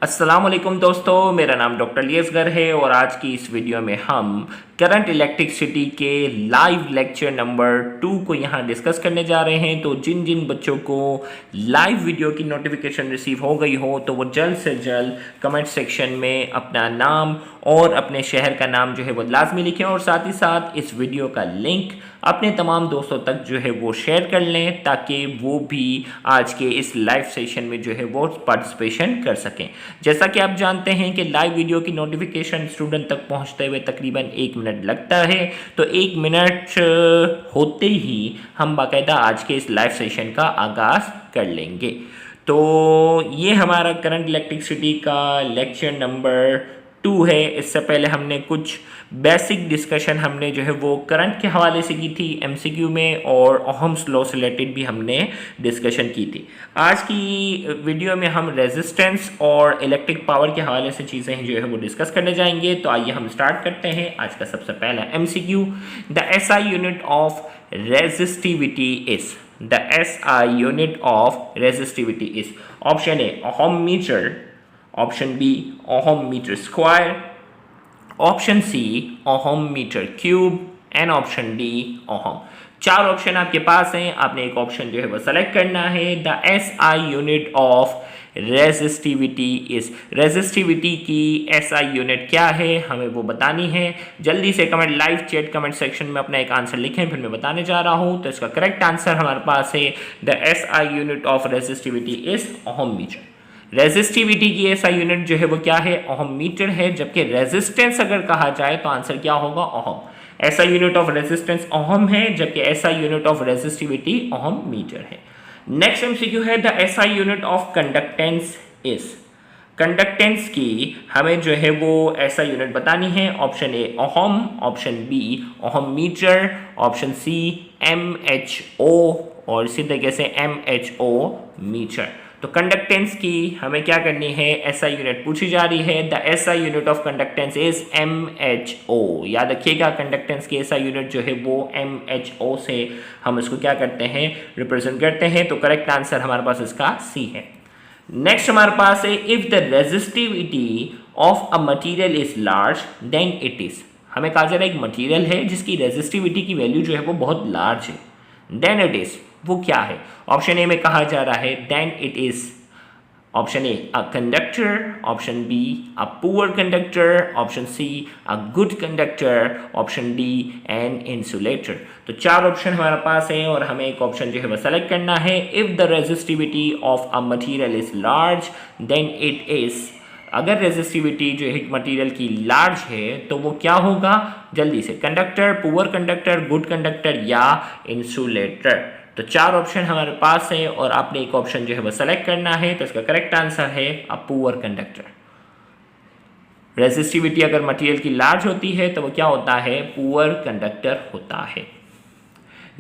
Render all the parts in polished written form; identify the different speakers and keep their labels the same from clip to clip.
Speaker 1: अस्सलाम वालेकुम दोस्तों, मेरा नाम डॉक्टर लियसगर है और आज की इस वीडियो में हम करंट इलेक्ट्रिसिटी के लाइव लेक्चर नंबर 2 को यहाँ डिस्कस करने जा रहे हैं। तो जिन जिन बच्चों को लाइव वीडियो की नोटिफिकेशन रिसीव हो गई हो तो वो जल्द से जल्द कमेंट सेक्शन में अपना नाम और अपने शहर का नाम जो है वो लाजमी लिखें और साथ ही साथ इस वीडियो का लिंक अपने तमाम दोस्तों तक जो है वो शेयर कर लें ताकि वो भी आज के इस लाइव सेशन में जो है वो पार्टिसिपेशन कर सकें। जैसा कि आप जानते हैं कि लाइव वीडियो की नोटिफिकेशन स्टूडेंट तक पहुंचते हुए तकरीबन 1 मिनट लगता है, तो 1 मिनट होते ही हम बाकायदा आज के इस लाइव सेशन का आगाज़ कर लेंगे। तो ये हमारा करंट इलेक्ट्रिसिटी का लेक्चर नंबर 2 है। इससे पहले हमने कुछ बेसिक डिस्कशन हमने जो है वो करंट के हवाले से की थी एमसीक्यू में, और ओहम्स लॉ से रिलेटेड भी हमने डिस्कशन की थी। आज की वीडियो में हम रेजिस्टेंस और इलेक्ट्रिक पावर के हवाले से चीज़ें जो है वो डिस्कस करने जाएंगे। तो आइए हम स्टार्ट करते हैं। आज का सबसे पहला MCQ, the SI unit of resistivity is, the SI unit of resistivity is. Option A ohm metre, option B ohm metre square, option C ohm metre cube and option D ohm. 4 option आपके पास हैं, आपने एक option जो है वो select करना है। The SI unit of resistivity is, resistivity की एसआई यूनिट क्या है हमें वो बतानी है। जल्दी से comment live chat comment section में अपना एक आंसर लिखें, फिर मैं बताने जा रहा हूं। तो इसका करेक्ट आंसर हमारे पास है the SI unit of resistivity is ohm metre. Resistivity की ऐसा यूनिट जो है वो क्या है, ओहम मीटर है, जबकि रेजिस्टेंस अगर कहा जाए तो आंसर क्या होगा, ओहम। ऐसा यूनिट ऑफ रेजिस्टेंस ओहम है, जबकि ऐसा unit of resistivity ohm metre है। नेक्स्ट एमसीक्यू है the SI unit of conductance is, conductance की हमें जो है वो ऐसा यूनिट बतानी है। Option A ohm, option B ohm metre, option C mho और इसी तरीके से एमएचओ मीटर। तो कंडक्टेंस की हमें क्या करनी है, एसआई यूनिट पूछी जा रही है। The SI unit of conductance is MHO. याद रखिएगा कंडक्टेंस की एसआई यूनिट जो है वो एमएचओ से हम इसको क्या करते हैं, रिप्रेजेंट करते हैं। तो करेक्ट आंसर हमारे पास इसका सी है। नेक्स्ट हमारे पास है if the resistivity of a material is large then it is. हमें कहा जा रहा है एक मटीरियल है जिसकी रेजिस्टिविटी की वैल्यू जो है वो बहुत लार्ज है, देन इट इज, वो क्या है। ऑप्शन ए में कहा जा रहा है then it is, option A a conductor, option B a poor conductor, option C a good conductor, option D an insulator. तो 4 ऑप्शन हमारे पास हैं और हमें एक ऑप्शन जो है वो सेलेक्ट करना है। If the resistivity of a material is large then it is, अगर रेजिस्टिविटी जो है मटीरियल की लार्ज है तो वो क्या होगा, जल्दी से, conductor, poor conductor, good conductor या इंसुलेटर। तो 4 ऑप्शन हमारे पास है और आपने एक ऑप्शन जो है वो सेलेक्ट करना है। तो इसका करेक्ट आंसर है अ पुअर कंडक्टर। रेजिस्टिविटी अगर मटेरियल की लार्ज होती है तो वो क्या होता है, पुअर कंडक्टर होता है।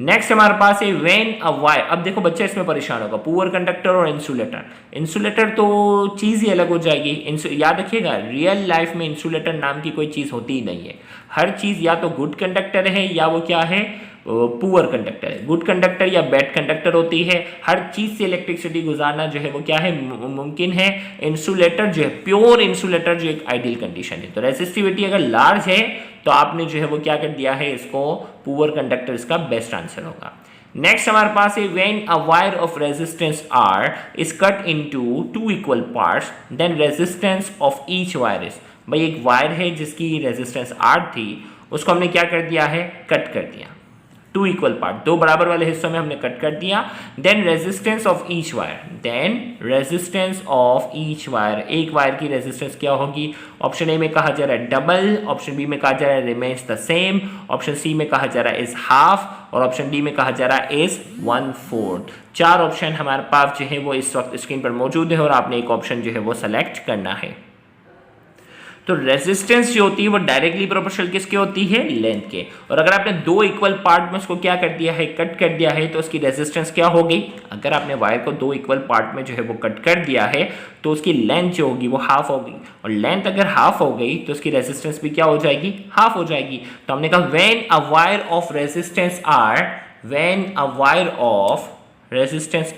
Speaker 1: नेक्स्ट हमारे पास है व्हेन अ वायर। अब देखो बच्चा इसमें परेशान होगा, पुअर कंडक्टर और इंसुलेटर। इंसुलेटर तो चीज़ ही अलग हो जाएगी। याद रखिएगा रियल लाइफ में इंसुलेटर नाम की कोई चीज़ होती ही नहीं है। हर चीज़ या तो गुड कंडक्टर है या वो क्या है, पुअर कंडक्टर है। गुड कंडक्टर या बैड कंडक्टर होती है। हर चीज़ से इलेक्ट्रिसिटी गुजारना जो है वो क्या है, मुमकिन है। इंसुलेटर जो है, प्योर इंसुलेटर जो एक आइडियल कंडीशन है। तो रेजिस्टिविटी अगर लार्ज है तो आपने जो है वो क्या कर दिया है, इसको पुअर कंडक्टर इसका बेस्ट आंसर होगा। नेक्स्ट हमारे पास है when a wire of resistance R is cut into 2 equal parts then resistance of each wire is. भाई एक वायर है जिसकी रेजिस्टेंस आर थी, उसको हमने क्या कर दिया है, कट कर दिया। 2 इक्वल पार्ट, 2 बराबर वाले हिस्सों में हमने कट कर दिया। Then resistance of each wire, then resistance of each wire, एक वायर की रेजिस्टेंस क्या होगी। ऑप्शन ए में कहा जा रहा है डबल, ऑप्शन बी में कहा जा रहा है remains the same, option C में कहा जा रहा है इज हाफ और ऑप्शन डी में कहा जा रहा है इज 1/4। 4 ऑप्शन हमारे पास जो है वो इस वक्त स्क्रीन पर मौजूद है और आपने एक ऑप्शन जो है वो सेलेक्ट करना है। तो रेजिस्टेंस जो होती है वो डायरेक्टली प्रोपोर्शनल किसके होती है, लेंथ के। और अगर आपने 2 इक्वल पार्ट में उसको क्या कर दिया है, कट कर दिया है, तो उसकी रेजिस्टेंस क्या हो गई। अगर आपने वायर को 2 इक्वल पार्ट में जो है वो कट कर दिया है तो उसकी लेंथ जो होगी वो हाफ होगी, और लेंथ अगर हाफ हो गई तो उसकी रेजिस्टेंस भी क्या हो जाएगी, हाफ हो जाएगी। तो हमने कहा when a wire of resistance are, when a wire of resistance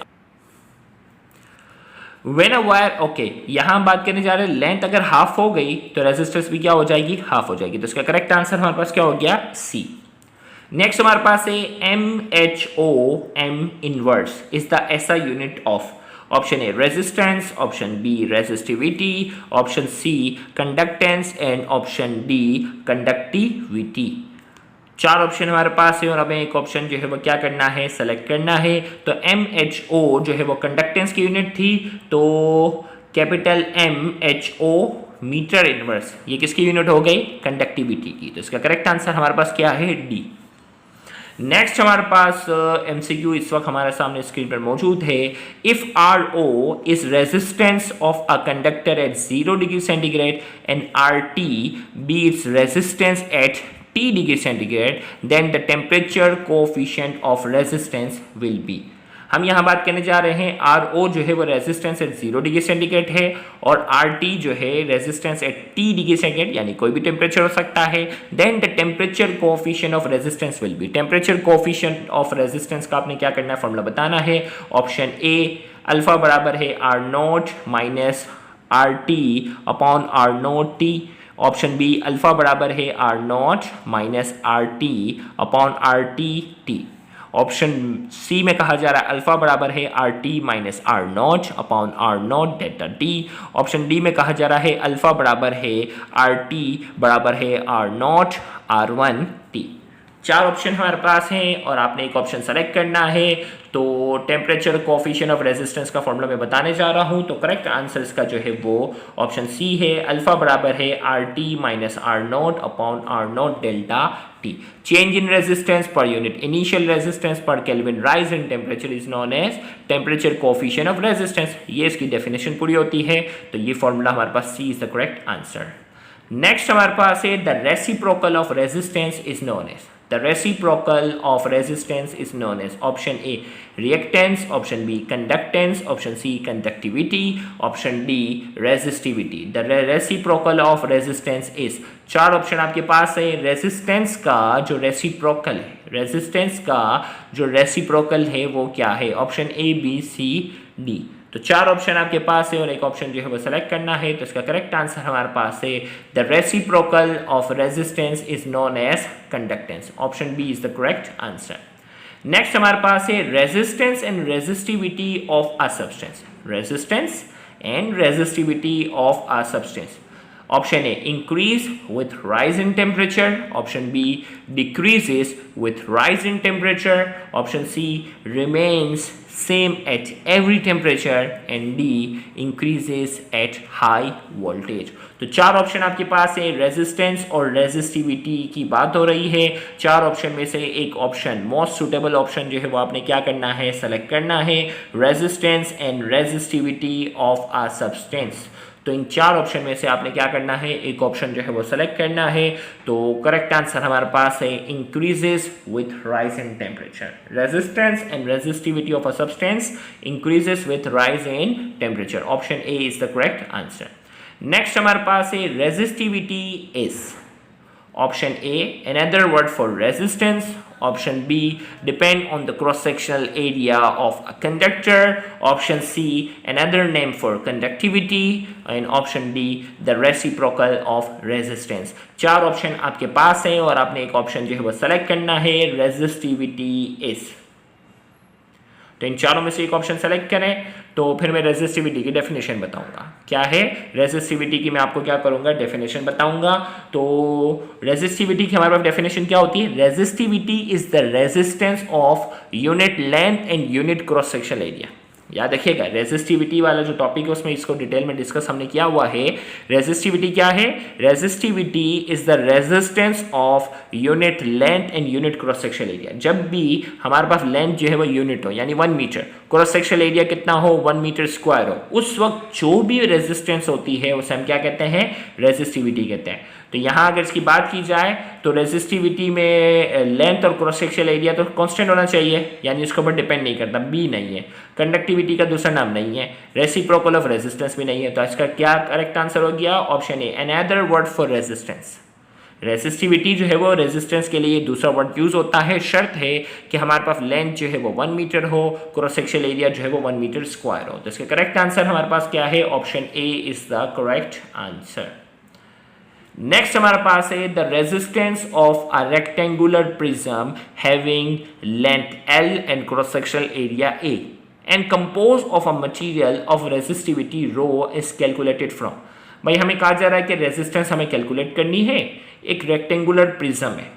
Speaker 1: when a wire, okay, यहां हम बात करने जा रहे हैं लेंथ अगर हाफ हो गई तो रेजिस्टेंस भी क्या हो जाएगी, हाफ हो जाएगी। तो इसका करेक्ट आंसर हमारे पास क्या हो गया, सी। नेक्स्ट हमारे पास है M H O M inverse is the SI unit of. Option A resistance, option B resistivity, option C conductance and option D conductivity. चार ऑप्शन हमारे पास है और हमें एक ऑप्शन जो है वो क्या करना है, सेलेक्ट करना है। तो एम एच ओ जो है वो कंडक्टेंस की यूनिट थी, तो capital M H O metre inverse, ये किसकी यूनिट हो गई, कंडक्टिविटी की। तो इसका करेक्ट आंसर हमारे पास क्या है, डी। नेक्स्ट हमारे पास एमसीक्यू इस वक्त हमारे सामने स्क्रीन पर मौजूद है। If R O is resistance of a conductor at 0 degree centigrade and R T be its resistance at T degree centigrade, then the temperature coefficient of resistance will be। हम यहाँ बात करने जा रहे हैं आर ओ जो है वो रेजिस्टेंस एट 0 डिग्री सेंटीग्रेड है और आर टी जो है resistance at T degree centigrade, यानी कोई भी टेम्परेचर हो सकता है। Then the temperature coefficient of resistance will be, temperature coefficient of resistance का आपने क्या करना है, फॉर्मूला बताना है। ऑप्शन ए अल्फा बराबर है R nought minus R T upon R nought T. Option B alpha बराबर है R nought minus R T upon R T T. Option C में कहा जा रहा है अल्फा बराबर है R T minus R nought upon R nought delta T. Option D में कहा जा रहा है अल्फा बराबर है आर टी बराबर है R nought R one T. चार ऑप्शन हमारे पास हैं और आपने एक ऑप्शन सेलेक्ट करना है। तो टेम्परेचर कोएफिशिएंट ऑफ रेजिस्टेंस का फॉर्मूला मैं बताने जा रहा हूं। तो करेक्ट आंसर इसका जो है वो ऑप्शन सी है, अल्फा बराबर है R T minus R nought upon R nought delta T. Change in resistance per unit initial resistance per kelvin rise in temperature is known as temperature coefficient of resistance. ये इसकी definition पूरी होती है। तो ये formula हमारे पास C is the correct answer. Next हमारे पास है the reciprocal of resistance is known as, the reciprocal of resistance is known as option A reactance, option B conductance, option C conductivity, option D resistivity। the reciprocal of resistance is, चार option आपके पास है। Resistance का जो reciprocal है, resistance का जो reciprocal है वो क्या है, option A B C D. तो चार ऑप्शन आपके पास है और एक ऑप्शन जो है वो सेलेक्ट करना है। तो इसका करेक्ट आंसर हमारे पास है the reciprocal of resistance is known as conductance. Option B is the correct answer. Next हमारे पास है resistance and resistivity of a substance, resistance and resistivity of a substance. Option A increase with rise in temperature, option B decreases with rise in temperature, option C remains same at every temperature and D increases at high voltage। तो चार option आपके पास है। Resistance और resistivity की बात हो रही है। चार ऑप्शन में से एक ऑप्शन मोस्ट सुटेबल ऑप्शन जो है वो आपने क्या करना है, सेलेक्ट करना है, resistance and resistivity of a substance. तो इन चार ऑप्शन में से आपने क्या करना है, एक ऑप्शन जो है वो सेलेक्ट करना है। तो करेक्ट आंसर हमारे पास है increases with rise in temperature. Resistance and resistivity of a substance increases with rise in temperature. Option A is the correct answer. Next हमारे पास है resistivity is, option A another word for resistance, option B depend on the cross sectional area of a conductor, option C another name for conductivity, and option D the reciprocal of resistance। चार option आपके पास हैं और आपने एक option जो है वो सेलेक्ट करना है, रेजिस्टिविटी इज। तो इन चारों में से एक ऑप्शन सेलेक्ट करें। तो फिर मैं रेजिस्टिविटी की डेफिनेशन बताऊंगा। क्या है रेजिस्टिविटी की, मैं आपको क्या करूंगा, डेफिनेशन बताऊंगा। तो रेजिस्टिविटी की हमारे पास डेफिनेशन क्या होती है, resistivity is the resistance of unit length and unit cross sectional area. याद रखिएगा रेजिस्टिविटी वाला जो टॉपिक है उसमें इसको डिटेल में डिस्कस हमने किया हुआ है। रेजिस्टिविटी क्या है, resistivity is the resistance of unit length and unit cross sectional area. जब भी हमारे पास लेंथ जो है वो यूनिट हो यानी 1 मीटर, क्रॉस सेक्शनल एरिया कितना हो 1 मीटर स्क्वायर हो, उस वक्त जो भी रेजिस्टेंस होती है उसे हम क्या कहते हैं, रेजिस्टिविटी कहते हैं। तो यहाँ अगर इसकी बात की जाए तो रेजिस्टिविटी में लेंथ और क्रॉस सेक्शनल एरिया तो कांस्टेंट होना चाहिए, यानी इसके ऊपर डिपेंड नहीं करता, बी नहीं है। कंडक्टिविटी का दूसरा नाम नहीं है, रेसिप्रोकल ऑफ रेजिस्टेंस भी नहीं है। तो इसका क्या करेक्ट आंसर हो गया, option a another word for resistance. Resistivity जो है वो रेजिस्टेंस के लिए दूसरा वर्ड यूज होता है, शर्त है कि हमारे पास लेंथ जो है वो 1 मीटर हो, क्रॉस सेक्शनल एरिया जो है वो 1 मीटर स्क्वायर हो। तो इसका करेक्ट आंसर हमारे पास क्या है, option A is the correct answer. Next हमारे पास है the resistance of a rectangular prism having length L and cross sectional area A and compose of a material of resistivity ρ is calculated from. भाई हमें कहा जा रहा है कि रेजिस्टेंस हमें कैलकुलेट करनी है। एक रेक्टेंगुलर प्रिज्म है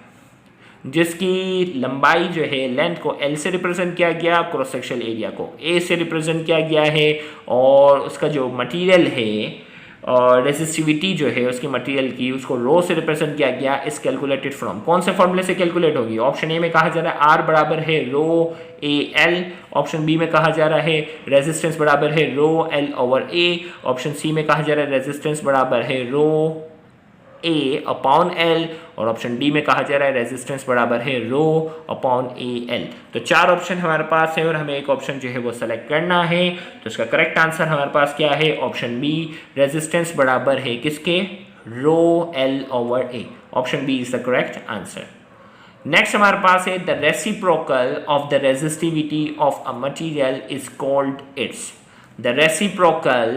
Speaker 1: जिसकी लंबाई जो है लेंथ को L से रिप्रेजेंट किया गया, क्रॉस सेक्शनल एरिया को A से रिप्रेजेंट किया गया है, और उसका जो मटेरियल है और रेजिस्टिविटी जो है उसकी मटेरियल की उसको रो से रिप्रेजेंट किया गया इस कैलकुलेटेड फ्रॉम। कौन से फॉर्मूले से कैलकुलेट होगी? ऑप्शन ए में कहा जा रहा है आर बराबर है रो ए एल, ऑप्शन बी में कहा जा रहा है रेजिस्टेंस बराबर है रो L over A, option C में कहा जा रहा है रेजिस्टेंस बराबर है रो ए अपॉन एल, और ऑप्शन डी में कहा जा रहा है रेजिस्टेंस बराबर है रो अपॉन ए एल। तो 4 ऑप्शन हमारे पास है और हमें एक ऑप्शन जो है वो सेलेक्ट करना है। तो इसका करेक्ट आंसर हमारे पास क्या है, ऑप्शन बी, रेजिस्टेंस बराबर है किसके, rho L over A. Option B is the correct answer. Next हमारे पास है the reciprocal of the resistivity of a material is called its. The reciprocal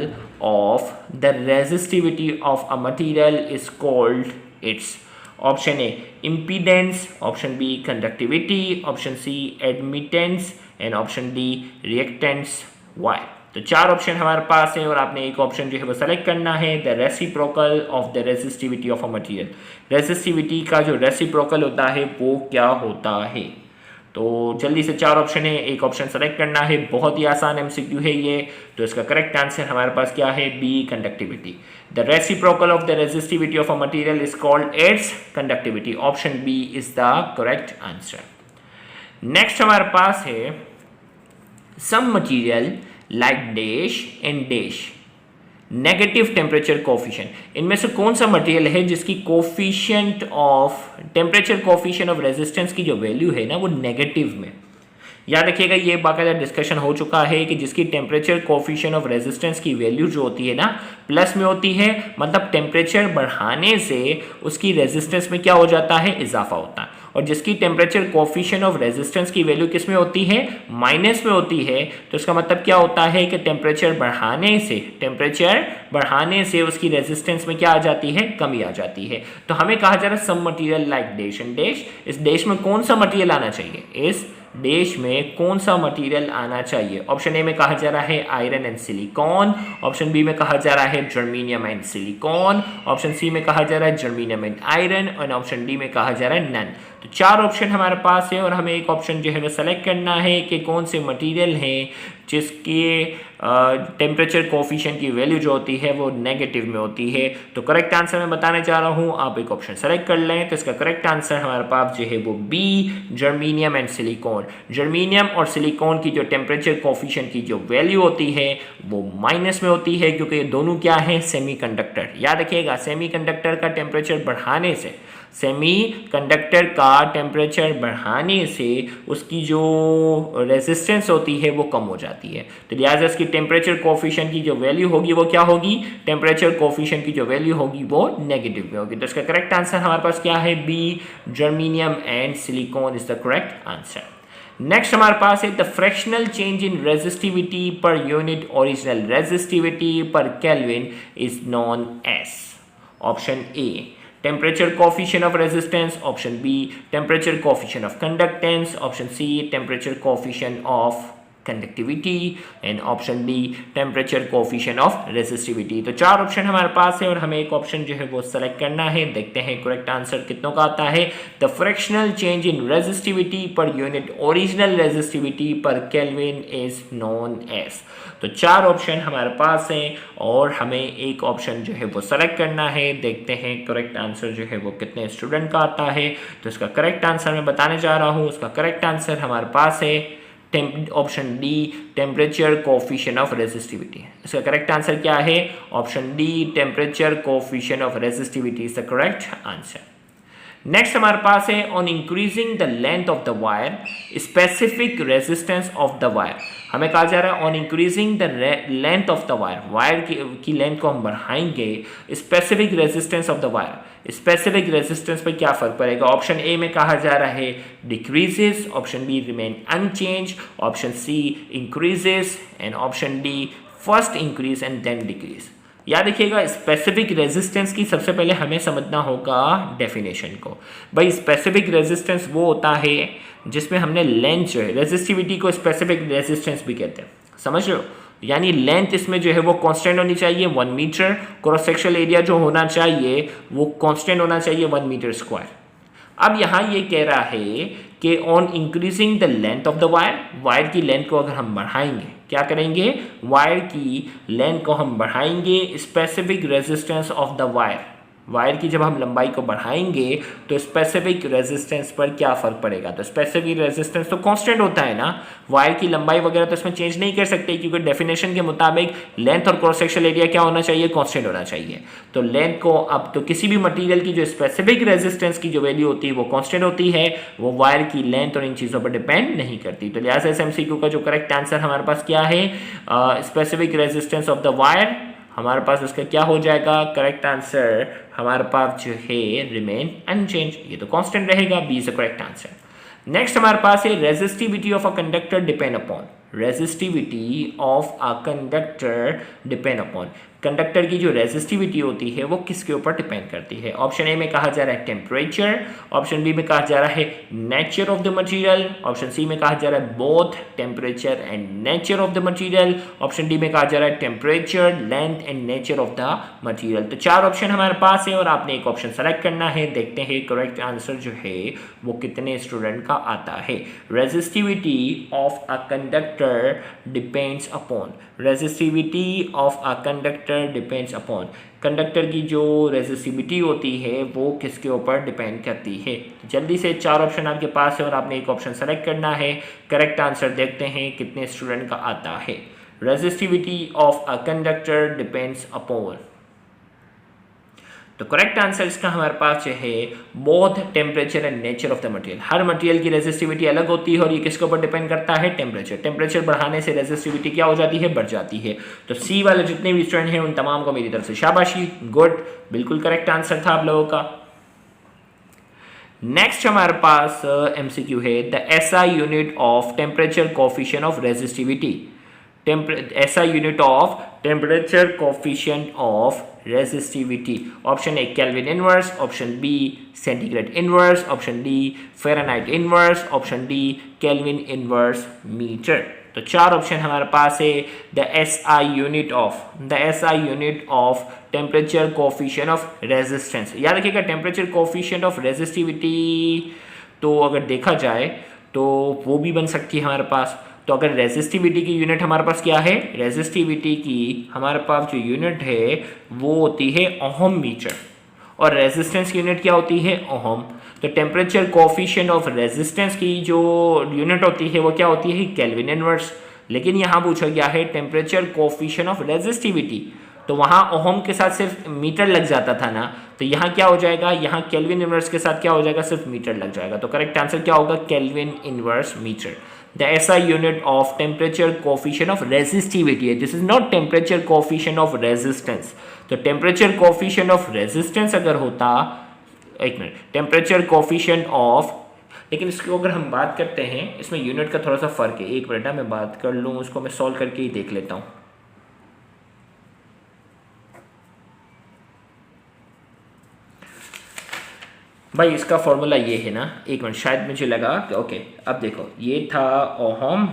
Speaker 1: of the resistivity of a material is called its. Option A impedance, option B conductivity, option C admittance and option D reactance. Why? तो 4 option हमारे पास है और आपने एक option जो है वो सेलेक्ट करना है, the reciprocal of the resistivity of a material. Resistivity का जो रेसिप्रोकल होता है वो क्या होता है? तो जल्दी से 4 ऑप्शन है, एक ऑप्शन सेलेक्ट करना है, बहुत ही आसान एमसीक्यू है ये। तो इसका करेक्ट आंसर हमारे पास क्या है, B conductivity. The reciprocal of the resistivity of a material is called its conductivity. Option B is the correct answer. Next हमारे पास है some material like dash and dash negative temperature coefficient. इनमें से कौन सा मटेरियल है जिसकी coefficient of temperature coefficient of resistance की जो वैल्यू है ना वो नेगेटिव में। याद रखिएगा ये बाकायदा डिस्कशन हो चुका है कि जिसकी टेम्परेचर कोफिशिएंट ऑफ रेजिस्टेंस की वैल्यू जो होती है ना प्लस में होती है, मतलब टेम्परेचर बढ़ाने से उसकी रेजिस्टेंस में क्या हो जाता है, इजाफा होता है। और जिसकी टेम्परेचर कोफिशिएंट ऑफ रेजिस्टेंस की वैल्यू किस में होती है, माइनस में होती है, तो इसका मतलब क्या होता है कि टेम्परेचर बढ़ाने से उसकी रेजिस्टेंस में क्या आ जाती है, कमी आ जाती है। तो हमें कहा जा रहा है some material like dash and dash. इस डैश में कौन सा मटेरियल आना चाहिए, इस डैश में कौन सा मटेरियल आना चाहिए? ऑप्शन ए में कहा जा रहा है iron and silicon, option B में कहा जा रहा है germanium and silicon, option C में कहा जा रहा है जर्मेनियम एंड आयरन, और ऑप्शन डी में कहा जा रहा है नन। तो 4 ऑप्शन हमारे पास है और हमें एक ऑप्शन जो है वो सेलेक्ट करना है कि कौन से मटेरियल है जिसके टेम्परेचर कोफिशिएंट की वैल्यू जो होती है वो नेगेटिव में होती है। तो करेक्ट आंसर मैं बताने जा रहा हूँ, आप एक ऑप्शन सेलेक्ट कर लें। तो इसका करेक्ट आंसर हमारे पास जो है वो B, germanium and silicon. Germanium और सिलिकॉन की जो टेम्परेचर कोफिशिएंट की जो वैल्यू होती है वो माइनस में होती है, क्योंकि ये दोनों क्या है, सेमीकंडक्टर। याद रखिएगा सेमीकंडक्टर का टेम्परेचर बढ़ाने से, सेमीकंडक्टर का टेम्परेचर बढ़ाने से उसकी जो रेजिस्टेंस होती है वो कम हो जाती है। तो लिहाजा इसकी टेम्परेचर कोफिशिएंट की जो वैल्यू होगी वो क्या होगी, टेम्परेचर कोफिशिएंट की जो वैल्यू होगी वो नेगेटिव में होगी। तो इसका करेक्ट आंसर हमारे पास क्या है, B, germanium and silicon is the correct answer. Next हमारे पास है the fractional change in resistivity per unit original resistivity per kelvin is known as. Option A temperature coefficient of resistance, option B temperature coefficient of conductance, option C temperature coefficient of conductivity and option D temperature coefficient of resistivity। तो 4 option हमारे पास है और हमें एक option जो है वो सेलेक्ट करना है। देखते हैं करेक्ट आंसर कितनों का आता है। The fractional change in resistivity per unit original resistivity per kelvin is known as. तो 4 ऑप्शन हमारे पास हैं और हमें एक ऑप्शन जो है वो सेलेक्ट करना है। देखते हैं करेक्ट आंसर जो है वो कितने स्टूडेंट का आता है। तो इसका करेक्ट आंसर मैं बताने जा रहा हूँ। उसका करेक्ट आंसर हमारे पास है option D, temperature coefficient of resistivity. इसका करेक्ट आंसर क्या है, option D, temperature coefficient of resistivity is the correct answer. Next हमारे पास है on increasing the length of the wire specific resistance of the wire. हमें कहा जा रहा है on increasing the length of the wire, wire की length को हम बढ़ाएंगे, specific resistance of the wire. Specific resistance पर क्या फर्क पड़ेगा? ऑप्शन ए में कहा जा रहा है decreases, option B remain unchange, option C increases and option D first increase and then decrease. याद रखिएगा स्पेसिफिक रेजिस्टेंस की सबसे पहले हमें समझना होगा डेफिनेशन को। भाई स्पेसिफिक रेजिस्टेंस वो होता है जिसमें हमने लेंथ जो है, रेजिस्टिविटी को स्पेसिफिक रेजिस्टेंस भी कहते हैं, समझ रहे हो? यानी लेंथ इसमें जो है वो कांस्टेंट होनी चाहिए 1 मीटर, क्रॉस सेक्शनल एरिया जो होना चाहिए वो कांस्टेंट होना चाहिए 1 मीटर स्क्वायर। अब यहाँ ये कह रहा है कि on increasing the length of the wire, wire की लेंथ को अगर हम बढ़ाएंगे, क्या करेंगे? वायर की लेंथ को हम बढ़ाएंगे, specific resistance of the wire, wire की जब हम लंबाई को बढ़ाएंगे तो स्पेसिफिक रेजिस्टेंस पर क्या फर्क पड़ेगा? तो स्पेसिफिक रेजिस्टेंस तो कांस्टेंट होता है ना, वायर की लंबाई वगैरह तो इसमें चेंज नहीं कर सकते क्योंकि डेफिनेशन के मुताबिक लेंथ और क्रॉस सेक्शनल एरिया क्या होना चाहिए? कांस्टेंट होना चाहिए। तो लेंथ को अब तो किसी भी मटेरियल की जो स्पेसिफिक रेजिस्टेंस की जो वैल्यू होती है वो कांस्टेंट होती है, वो वायर की लेंथ और इन चीज़ों पर डिपेंड नहीं करती। तो लिहाजा इस MCQ का जो करेक्ट आंसर हमारे पास क्या है? Specific resistance of the wire, हमारे पास उसका क्या हो जाएगा? करेक्ट आंसर हमारे पास जो है रिमेन अनचेंज, ये तो कांस्टेंट रहेगा, B is the correct answer. Next हमारे पास है resistivity of a conductor depend upon, resistivity of a conductor depend upon, conductor की जो रेजिस्टिविटी होती है वो किसके ऊपर डिपेंड करती है? ऑप्शन ए में कहा जा रहा है टेम्परेचर, ऑप्शन बी में कहा जा रहा है nature of the material, option C में कहा जा रहा है both temperature and nature of the material, option D में कहा जा रहा है temperature, length and nature of the material. तो 4 ऑप्शन हमारे पास है और आपने एक ऑप्शन सेलेक्ट करना है। देखते हैं करेक्ट आंसर जो है वो कितने स्टूडेंट का आता है। Resistivity of a conductor depends upon, resistivity of a conductor depends upon, conductor की जो रेजिस्टिविटी होती है वो किसके ऊपर डिपेंड करती है? जल्दी से 4 ऑप्शन आपके पास है और आपने एक ऑप्शन सेलेक्ट करना है। करेक्ट आंसर देखते हैं कितने स्टूडेंट का आता है। Resistivity of a conductor depends upon, तो करेक्ट आंसर इसका हमारे पास जो है both temperature and nature of the material. Her material की रेजिस्टिविटी अलग होती है और ये किसके ऊपर डिपेंड करता है? टेम्परेचर। टेम्परेचर बढ़ाने से रेजिस्टिविटी क्या हो जाती है? बढ़ जाती है। तो सी वाले जितने भी स्टूडेंट हैं उन तमाम को मेरी तरफ से शाबाशी, गुड, बिल्कुल करेक्ट आंसर था आप लोगों का। नेक्स्ट हमारे पास MCQ है the SI unit of temperature coefficient of resistivity, SI unit of temperature coefficient of resistivity. Option A kelvin inverse, option B centigrade inverse, option D Fahrenheit inverse, option D kelvin inverse metre. तो 4 option हमारे पास है। The SI unit of temperature coefficient of resistance, याद रखिएगा temperature coefficient of resistivity तो अगर देखा जाए तो वो भी बन सकती है हमारे पास। तो अगर रेजिस्टिविटी की यूनिट हमारे पास क्या है? रेजिस्टिविटी की हमारे पास जो यूनिट है वो होती है ओहम मीटर और रेजिस्टेंस की यूनिट क्या होती है? ओहम। तो टेम्परेचर कोफिशिएंट ऑफ रेजिस्टेंस की जो यूनिट होती है वो क्या होती है? Kelvin inverse. लेकिन यहाँ पूछा गया है टेम्परेचर कोफिशिएंट ऑफ रेजिस्टिविटी, तो वहाँ ओहम के साथ सिर्फ मीटर लग जाता था ना, तो यहाँ क्या हो जाएगा? यहाँ केल्विन इनवर्स के साथ क्या हो जाएगा? सिर्फ मीटर लग जाएगा। तो करेक्ट आंसर क्या होगा? Kelvin inverse metre. The SI unit of temperature coefficient of resistivity है, this is not temperature coefficient of resistance। तो temperature coefficient of resistance अगर होता, एक मिनट, temperature coefficient of, लेकिन इसको अगर हम बात करते हैं इसमें यूनिट का थोड़ा सा फर्क है। एक मिनट मैं बात कर लूँ, उसको मैं सॉल्व करके ही देख लेता हूँ। भाई इसका फॉर्मूला ये है ना, एक मिनट, शायद मुझे लगा कि ओके अब देखो ये था ओहम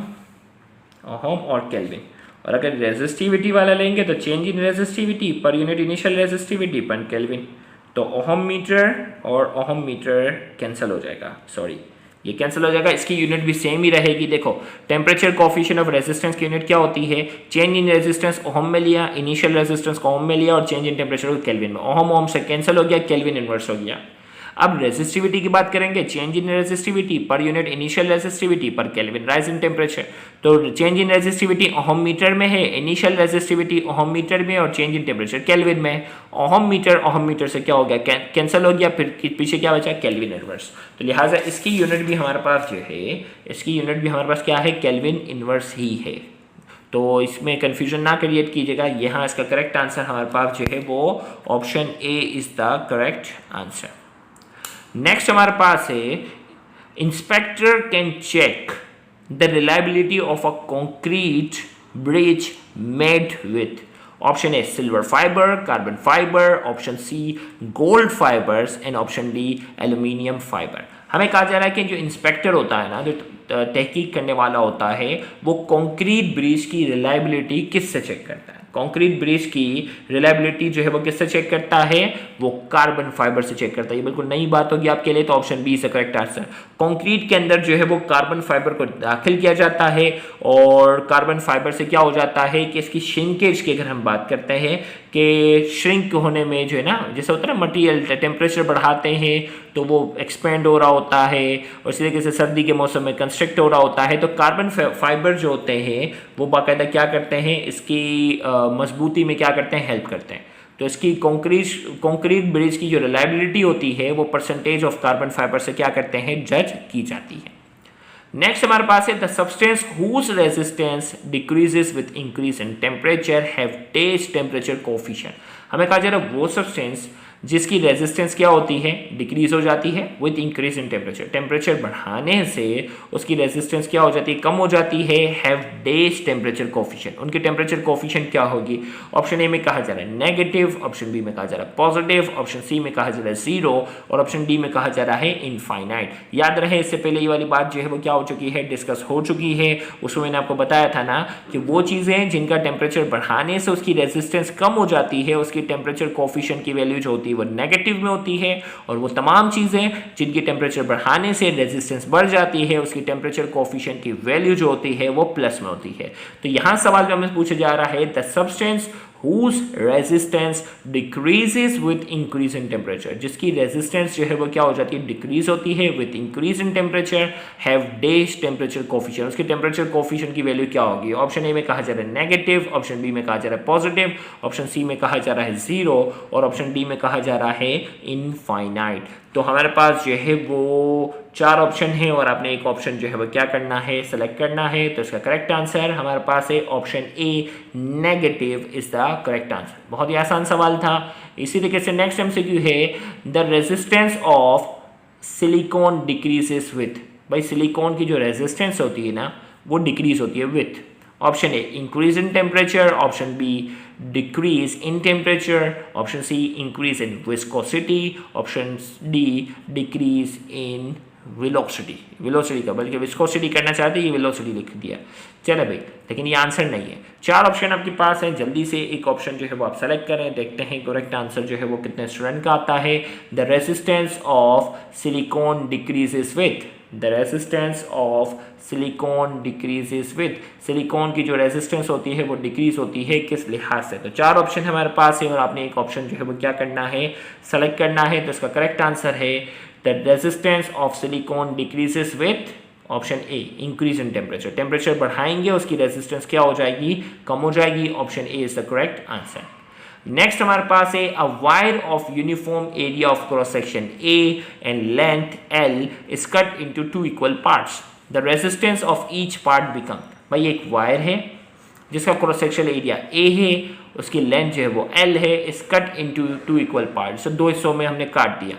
Speaker 1: और केल्विन, और अगर रेजिस्टिविटी वाला लेंगे तो change in resistivity per unit initial resistivity per kelvin, तो ओहम मीटर और ओहम मीटर कैंसिल हो जाएगा, सॉरी ये कैंसिल हो जाएगा, इसकी यूनिट भी सेम ही रहेगी। देखो टेम्परेचर कोफिशिएंट ऑफ रेजिस्टेंस की यूनिट क्या होती है? चेंज इन रेजिस्टेंस ओहम में लिया, इनिशियल रेजिस्टेंस को ओहम में लिया और चेंज इन टेम्परेचर को केल्विन में। ओहम से कैंसिल हो गया, केल्विन इनवर्स हो गया। अब रेजिस्टिविटी की बात करेंगे, change in resistivity per unit initial resistivity per kelvin rise in temperature. तो change in resistivity ohm metre में है, इनिशियल रेजिस्टिविटी ओहम मीटर में और चेंज इन टेम्परेचर केल्विन में। ओहम मीटर से क्या हो गया? कैंसिल हो गया, फिर पीछे क्या बचा? Kelvin inverse. तो लिहाजा इसकी यूनिट भी हमारे पास जो है, इसकी यूनिट भी हमारे पास क्या है? केल्विन इनवर्स ही है। तो इसमें कन्फ्यूजन ना क्रिएट कीजिएगा, यहाँ इसका करेक्ट आंसर हमारे पास जो है वो option A is the correct answer. Next हमारे पास है inspector can check the reliability of a concrete bridge made with, option A silver fibre, carbon fibre, option C gold fibres and option D aluminium fibre. हमें कहा जा रहा है कि जो इंस्पेक्टर होता है ना, जो तहकीक करने वाला होता है, वो कंक्रीट ब्रिज की रिलायबिलिटी किससे चेक करता है? कंक्रीट ब्रिज की रिलायबिलिटी जो है वो किससे चेक करता है? वो कार्बन फाइबर से चेक करता है। ये बिल्कुल नई बात होगी आपके लिए, तो option B is the correct answer. Concrete के अंदर जो है वो कार्बन फाइबर को दाखिल किया जाता है और कार्बन फाइबर से क्या हो जाता है कि इसकी श्रिंकेज की अगर हम बात करते हैं कि श्रिंक होने में जो है ना, जैसे होता है ना मटेरियल टेम्परेचर बढ़ाते हैं तो वो एक्सपेंड हो रहा होता है, और इसी तरीके से सर्दी के मौसम में कंस्ट्रक्ट हो रहा होता है, तो कार्बन फाइबर जो होते हैं वो बाकायदा क्या करते हैं, इसकी मजबूती में क्या करते हैं, हेल्प करते हैं। तो इसकी कंक्रीट ब्रिज की जो रिलायबिलिटी होती है वो परसेंटेज ऑफ कार्बन फाइबर से क्या करते हैं, जज की जाती है। नेक्स्ट हमारे पास है the substance whose resistance decreases with increase in temperature have these temperature coefficient. हमें कहा जा रहा है वो सब्सटेंस जिसकी रेजिस्टेंस क्या होती है, डिक्रीज हो जाती है with increase in temperature, temperature बढ़ाने से उसकी रेजिस्टेंस क्या हो जाती है, कम हो जाती है, हैव डेज टेम्परेचर कोफिशिएंट। उनकी टेम्परेचर कोफिशिएंट क्या होगी? ऑप्शन ए में कहा जा रहा है नेगेटिव, ऑप्शन बी में कहा जा रहा है पॉजिटिव, ऑप्शन सी में कहा जा रहा है जीरो और ऑप्शन डी में कहा जा रहा है इनफाइनाइट। याद रहे इससे पहले ये वाली बात जो है वो क्या हो चुकी है, डिस्कस हो चुकी है। उसमें मैंने आपको बताया था ना कि वो चीज़ें जिनका टेम्परेचर बढ़ाने से उसकी रेजिस्टेंस कम हो जाती है, उसकी टेम्परेचर कोफिशिएंट की वैल्यू जो होती है वो नेगेटिव में होती है, और वो तमाम चीज़ें जिनकी टेम्परेचर बढ़ाने से रेजिस्टेंस बढ़ जाती है उसकी टेम्परेचर कोफिशिएंट की वैल्यू जो होती है वो प्लस में होती है। तो यहाँ सवाल जो हमें पूछा जा रहा है the substance whose resistance decreases with increase in temperature, जिसकी रेजिस्टेंस जो है वो क्या हो जाती है, डिक्रीज होती है with increase in temperature, have dash temperature coefficient, उसकी टेम्परेचर कोफिशिएंट की वैल्यू क्या होगी? ऑप्शन ए में कहा जा रहा है नेगेटिव, ऑप्शन बी में कहा जा रहा है पॉजिटिव, ऑप्शन सी में कहा जा रहा है जीरो और ऑप्शन डी में कहा जा रहा है इनफाइनाइट। तो हमारे पास जो है वो 4 ऑप्शन है और आपने एक ऑप्शन जो है वो क्या करना है, सेलेक्ट करना है। तो इसका करेक्ट आंसर हमारे पास है option A negative is the correct answer. बहुत ही आसान सवाल था। इसी तरीके से नेक्स्ट एमसीक्यू है the resistance of silicon decreases with. भाई सिलिकॉन की जो रेजिस्टेंस होती है ना वो डिक्रीज होती है with, option A increase in temperature, option B decrease in temperature, option C increase in viscosity, option D decrease in velocity का, बल्कि विस्कोसिटी करना चाहते ये वेलोसिटी लिख दिया। चलो भाई, लेकिन ये आंसर नहीं है। 4 ऑप्शन आपके पास है, जल्दी से एक ऑप्शन जो है वो आप सेलेक्ट करें। देखते हैं करेक्ट आंसर जो है वो कितने स्टूडेंट का आता है। The resistance of silicon decreases with, the resistance of silicon decreases with, silicon की जो रेजिस्टेंस होती है वो डिक्रीज होती है किस लिहाज से? तो 4 ऑप्शन हमारे पास है और आपने एक ऑप्शन जो है वो क्या करना है, सेलेक्ट करना है। तो इसका करेक्ट आंसर है the resistance of silicon decreases with option A increase in temperature, temperature बढ़ाएंगे उसकी रेजिस्टेंस क्या हो जाएगी, कम हो जाएगी। Option A is the correct answer. Next हमारे पास है अ wire of uniform area of cross section A and length L is cut into 2 equal parts, the resistance of each part become. भाई एक वायर है जिसका क्रॉस सेक्शन एरिया ए है, उसकी length जो है वो एल है, is cut into 2 equal parts, 2 हिस्सों में हमने काट दिया।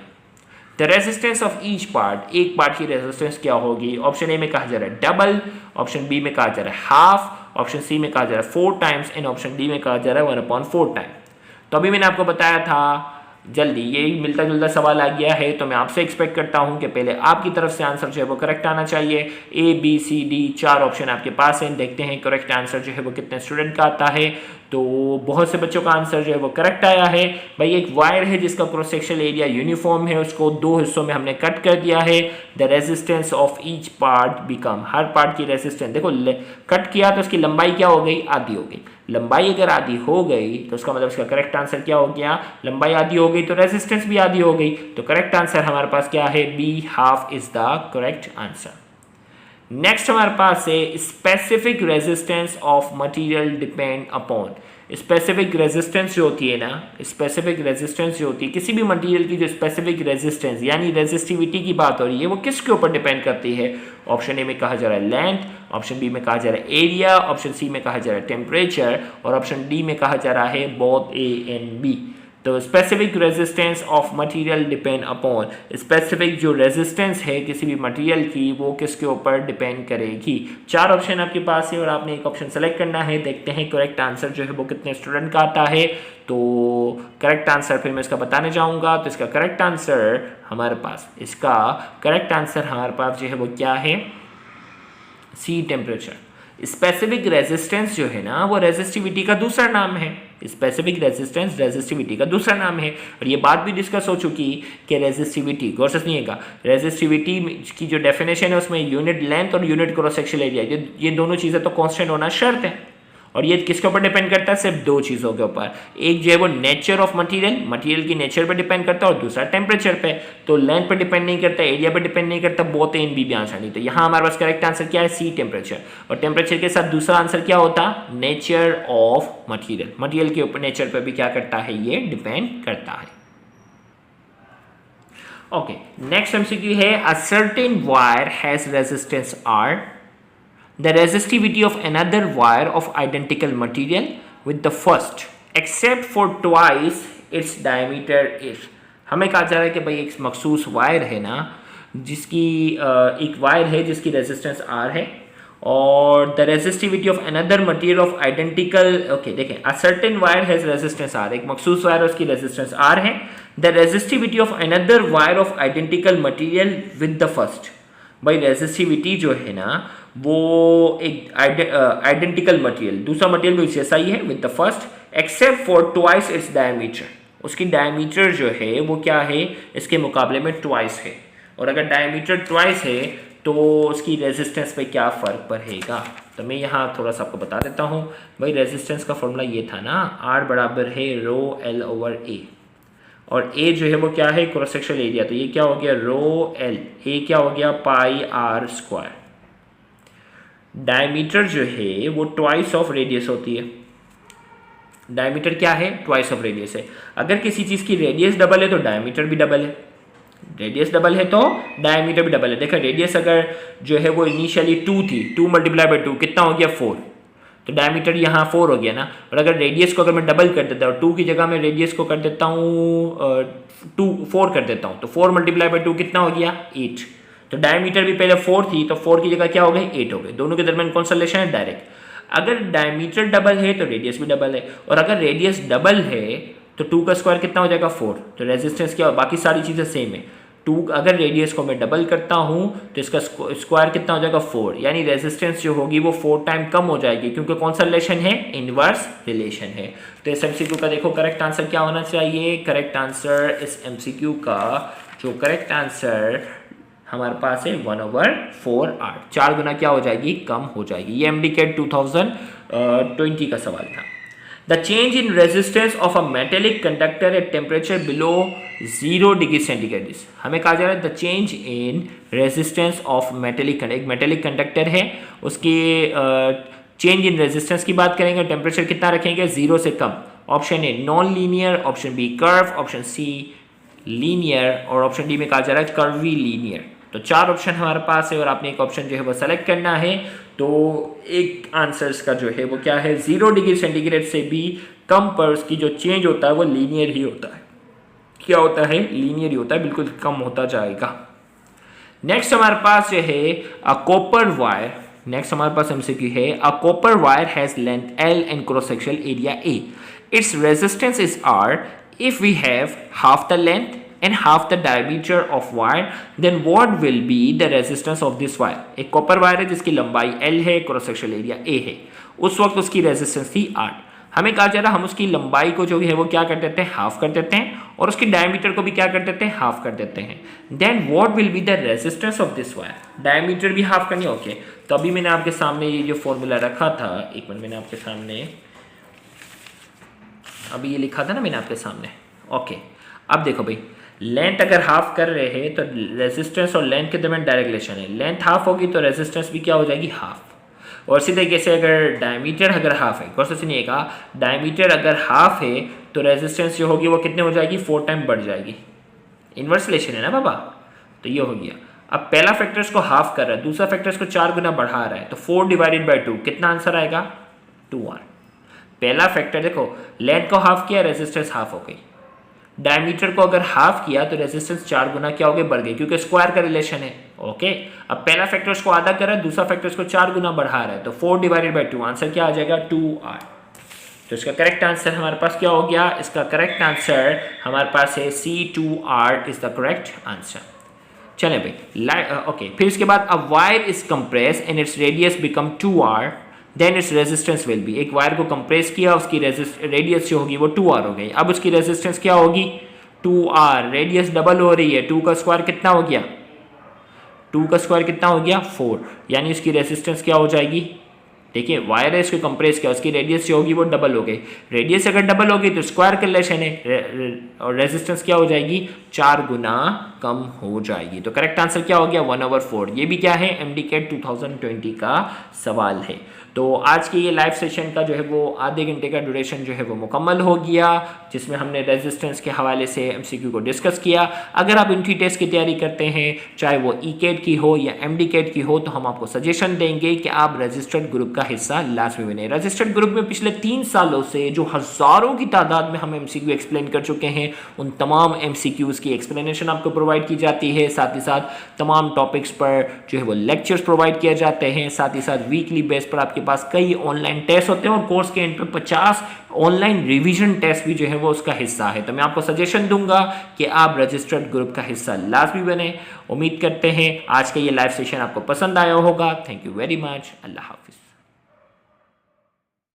Speaker 1: The resistance of each part, एक पार्ट की रेजिस्टेंस क्या होगी? ऑप्शन ए में कहा जा रहा है डबल, ऑप्शन बी में कहा जा रहा है हाफ, ऑप्शन सी में कहा जा रहा है 4 टाइम्स एंड ऑप्शन डी में कहा जा रहा है 1/4 टाइम। तो अभी मैंने आपको बताया था, जल्दी यही मिलता जुलता सवाल आ गया है, तो मैं आपसे एक्सपेक्ट करता हूं कि पहले आपकी तरफ से आंसर जो है वो करेक्ट आना चाहिए। A B C D 4 option आपके पास हैं, देखते हैं करेक्ट आंसर जो है वो कितने स्टूडेंट का आता है। तो बहुत से बच्चों का आंसर जो है वो करेक्ट आया है। भाई एक वायर है जिसका क्रॉस सेक्शन एरिया यूनिफॉर्म है, उसको 2 हिस्सों में हमने कट कर दिया है। The resistance of each part become, her part की रेजिस्टेंस देखो, कट किया तो उसकी लंबाई क्या हो गई, आधी हो गई। लंबाई अगर आधी हो गई तो उसका मतलब इसका करेक्ट आंसर क्या हो गया, लंबाई आधी हो गई तो रेजिस्टेंस भी आधी हो गई। तो करेक्ट आंसर हमारे पास क्या है, B half is the correct answer. Next हमारे पास है specific resistance of material depend upon. Specific resistance जो होती है ना, स्पेसिफिक रेजिस्टेंस जो होती है किसी भी मटेरियल की, जो स्पेसिफिक रेजिस्टेंस यानी रेजिस्टिविटी की बात हो रही है, वो किसके ऊपर डिपेंड करती है? ऑप्शन ए में कहा जा रहा है लेंथ, ऑप्शन बी में कहा जा रहा है एरिया, ऑप्शन सी में कहा जा रहा है टेम्परेचर, और ऑप्शन डी में कहा जा रहा है बोथ ए एंड बी। तो specific resistance of material depend upon, specific जो रेजिस्टेंस है किसी भी मटेरियल की वो किसके ऊपर डिपेंड करेगी। 4 ऑप्शन आपके पास है और आपने एक ऑप्शन सेलेक्ट करना है। देखते हैं करेक्ट आंसर जो है वो कितने स्टूडेंट का आता है। तो करेक्ट आंसर फिर मैं इसका बताने जाऊंगा। तो इसका करेक्ट आंसर हमारे पास जो है वो क्या है? सी, टेम्परेचर। स्पेसिफिक रेजिस्टेंस जो है ना वो रेजिस्टिविटी का दूसरा नाम है। स्पेसिफिक रेजिस्टेंस रेजिस्टिविटी का दूसरा नाम है, और ये बात भी डिस्कस हो चुकी कि रेजिस्टिविटी, गौर से सुनिएगा, रेजिस्टिविटी की जो डेफिनेशन है उसमें यूनिट लेंथ और यूनिट क्रॉस सेक्शनल एरिया, ये दोनों चीज़ें तो कांस्टेंट होना शर्त है। और ये किसके ऊपर डिपेंड करता है? सिर्फ 2 चीज़ों के ऊपर। एक जो है वो नेचर ऑफ मटेरियल की नेचर पे डिपेंड करता है, और दूसरा टेम्परेचर पे। तो लेंथ पे डिपेंड नहीं करता, एरिया पे डिपेंड नहीं करता, बोथ ए एंड बी भी आंसर नहीं। तो यहाँ हमारे पास करेक्ट आंसर क्या है? सी, टेम्परेचर। और टेम्परेचर के साथ दूसरा आंसर क्या होता? नेचर ऑफ मटीरियल के ऊपर, नेचर पे भी क्या करता है? ये डिपेंड करता है। ओके, नेक्स्ट एमसीक्यू है अ certain wire has resistance R, the resistivity of another wire of identical material with the first except for twice its diameter is। हमें कहा जा रहा है कि भाई एक मखसूस वायर है ना, जिसकी एक वायर है जिसकी रेजिस्टेंस R है, और the resistivity of another material of identical, okay देखें, a certain wire has resistance R, एक मखसूस वायर उसकी रेजिस्टेंस R है। The resistivity of another wire of identical material with the first. भाई रेजिस्टिविटी जो है ना वो एक आइडेंटिकल मटेरियल, दूसरा मटेरियल भी जैसा ही है with the first, except for twice its diameter. उसकी डायमीटर जो है वो क्या है? इसके मुकाबले में ट्वाइस है। और अगर डायमीटर ट्वाइस है तो उसकी रेजिस्टेंस पे क्या फ़र्क पड़ेगा? तो मैं यहाँ थोड़ा सा आपको बता देता हूँ। भाई रेजिस्टेंस का फॉर्मूला ये था ना, R बराबर है रो L ओवर A, और A जो है वो क्या है? Cross sectional area. तो ये क्या हो गया? रो L, A क्या हो गया? पाई R स्क्वायर। डायमीटर जो है वो ट्वाइस ऑफ रेडियस होती है। डायमीटर क्या है? ट्वाइस ऑफ रेडियस है। अगर किसी चीज़ की रेडियस डबल है तो डायमीटर भी डबल है, रेडियस डबल है तो डायमीटर भी डबल है। देखा, रेडियस अगर जो है वो इनिशियली 2 थी, 2 मल्टीप्लाई बाई 2 कितना हो गया? 4। तो डायमीटर यहाँ 4 हो गया ना। और अगर रेडियस को अगर मैं डबल कर देता हूँ, 2 की जगह मैं रेडियस को कर देता हूँ 4 कर देता हूँ, तो 4 मल्टीप्लाई बाई 2 कितना हो गया? 8। तो डायमीटर भी पहले 4 थी, तो 4 की जगह क्या हो गई? 8 हो गए। दोनों के दरमियान कौन सा रिलेशन है? डायरेक्ट। अगर डायमीटर डबल है तो रेडियस भी डबल है, और अगर रेडियस डबल है तो 2 का स्क्वायर कितना हो जाएगा? 4। तो रेजिस्टेंस क्या, बाकी सारी चीज़ें सेम है। 2 अगर रेडियस को मैं डबल करता हूँ तो इसका स्क्वायर कितना हो जाएगा? 4, यानी रेजिस्टेंस जो होगी वो 4 टाइम कम हो जाएगी, क्योंकि कौन सा रिलेशन है? इनवर्स रिलेशन है। तो इस एमसीक्यू का देखो करेक्ट आंसर क्या होना चाहिए? करेक्ट आंसर इस एमसीक्यू का जो करेक्ट आंसर हमारे पास है 1/4R, 4 गुना क्या हो जाएगी? कम हो जाएगी। ये MDCAT 2020 का सवाल था। The change in resistance of a metallic conductor at temperature below 0 degree centigrade. हमें कहा जा रहा है the change in resistance of metallic, एक मेटेलिक कंडक्टर है, उसकी चेंज इन रेजिस्टेंस की बात करेंगे, टेम्परेचर कितना रखेंगे? 0 से कम। Option A non linear, option B curve, option C linear, और ऑप्शन डी में कहा जा रहा है कर्वी लीनियर। तो 4 ऑप्शन हमारे पास है और आपने एक ऑप्शन जो है वो सेलेक्ट करना है। तो एक आंसर्स का जो है वो क्या है? 0 डिग्री सेंटीग्रेड से भी कम पर उसकी जो चेंज होता है वो लीनियर ही होता है। क्या होता है? लीनियर ही होता है, बिल्कुल कम होता जाएगा। नेक्स्ट हमारे पास जो है अ कॉपर वायर, नेक्स्ट हमारे पास एमसीक्यू है a copper wire has length L and cross sectional area A, its resistance is R, if we have half the length and half the diameter of wire, then what will be the resistance of this wire? एक copper wire है जिसकी लंबाई L है, cross sectional area A है, उस वक्त उसकी resistance थी R। हमें कहा जा रहा हम उसकी लंबाई को जो है वो क्या कर देते हैं? हाफ कर देते हैं, और उसकी डायमीटर को भी क्या कर देते हैं? हाफ कर देते हैं। Then what will be the resistance of this wire? Diameter भी हाफ करनी, ओके। तो अभी मैंने आपके सामने ये जो फॉर्मूला रखा था, एक मिनट, मैंने आपके सामने अभी ये लिखा था ना मैंने आपके सामने, ओके। अब देखो भाई, लेंथ अगर हाफ कर रहे हैं तो रेजिस्टेंस और लेंथ के दरमियान डायरेक्ट रिलेशन है, लेंथ हाफ होगी तो रेजिस्टेंस भी क्या हो जाएगी, हाफ। और इसी तरीके से अगर डायमीटर अगर हाफ है, गौर से सुनिएगा, डायमीटर अगर हाफ है तो रेजिस्टेंस जो होगी वो कितने हो जाएगी, 4 टाइम बढ़ जाएगी। इन्वर्स रिलेशन है ना बाबा, तो ये हो गया। अब पहला फैक्टर्स को हाफ कर रहा है, दूसरा फैक्टर्स को 4 गुना बढ़ा रहा है, तो 4 डिवाइडेड बाई 2 कितना आंसर आएगा, 2r। पहला फैक्टर देखो, लेंथ को हाफ किया, रेजिस्टेंस हाफ हो गई। डायमीटर को अगर हाफ किया तो रेजिस्टेंस 4 गुना क्या हो गए, बढ़ गए, क्योंकि स्क्वायर का रिलेशन है। ओके, अब पहला फैक्टर्स को आधा कर रहा है, दूसरा फैक्टर्स को 4 गुना बढ़ा रहा है, तो 4 डिवाइडेड बाई 2 आंसर क्या आ जाएगा, 2r। तो इसका करेक्ट आंसर हमारे पास क्या हो गया, इसका करेक्ट आंसर हमारे पास है C2r is the correct answer. चलें भाई, ओके, फिर इसके बाद a wire is compress and its radius become 2r then its resistance will be. एक वायर को कंप्रेस किया, उसकी रेडियस जो होगी वो 2r हो गई, अब उसकी रेजिस्टेंस क्या होगी, 2r। रेडियस डबल हो रही है, 2 का स्क्वायर कितना हो गया, 2 का स्क्वायर कितना हो गया, 4, यानी उसकी रेजिस्टेंस क्या हो जाएगी, देखिए वायर है, इसको कंप्रेस किया, उसकी रेडियस जो होगी वो डबल हो गई। रेडियस अगर डबल होगी तो स्क्वायर का रिलेशन है, और रेजिस्टेंस क्या हो जाएगी, 4 गुना कम हो जाएगी। तो करेक्ट आंसर क्या हो गया, 1/4। ये भी क्या है, MDCAT 2020 का सवाल है। तो आज के ये लाइव सेशन का जो है वो आधे घंटे का ड्यूरेशन जो है वो मुकम्मल हो गया, जिसमें हमने रेजिस्टेंस के हवाले से MCQ को डिस्कस किया। अगर आप इंट्री टेस्ट की तैयारी करते हैं, चाहे वो ECAT की हो या MDCAT की हो, तो हम आपको सजेशन देंगे कि आप रजिस्टर्ड ग्रुप का हिस्सा लाजमी बने। रजिस्टर्ड ग्रुप में पिछले 3 सालों से जो हज़ारों की तादाद में हम MCQ एक्सप्लेन कर चुके हैं, उन तमाम MCQs की एक्सप्लेनेशन आपको प्रोवाइड की जाती है, साथ ही साथ तमाम टॉपिक्स पर जो है वो लेक्चर्स प्रोवाइड किए जाते हैं, साथ ही साथ वीकली बेस पर आपके पास कई ऑनलाइन टेस्ट होते हैं, और कोर्स के एंड पे 50 ऑनलाइन रिवीजन टेस्ट भी जो है वो उसका हिस्सा है। तो मैं आपको सजेशन दूंगा कि आप रजिस्टर्ड ग्रुप का हिस्सा लाजमी बने। उम्मीद करते हैं आज का ये लाइव सेशन आपको पसंद आया होगा। Thank you very much. अल्लाह हाफिज़।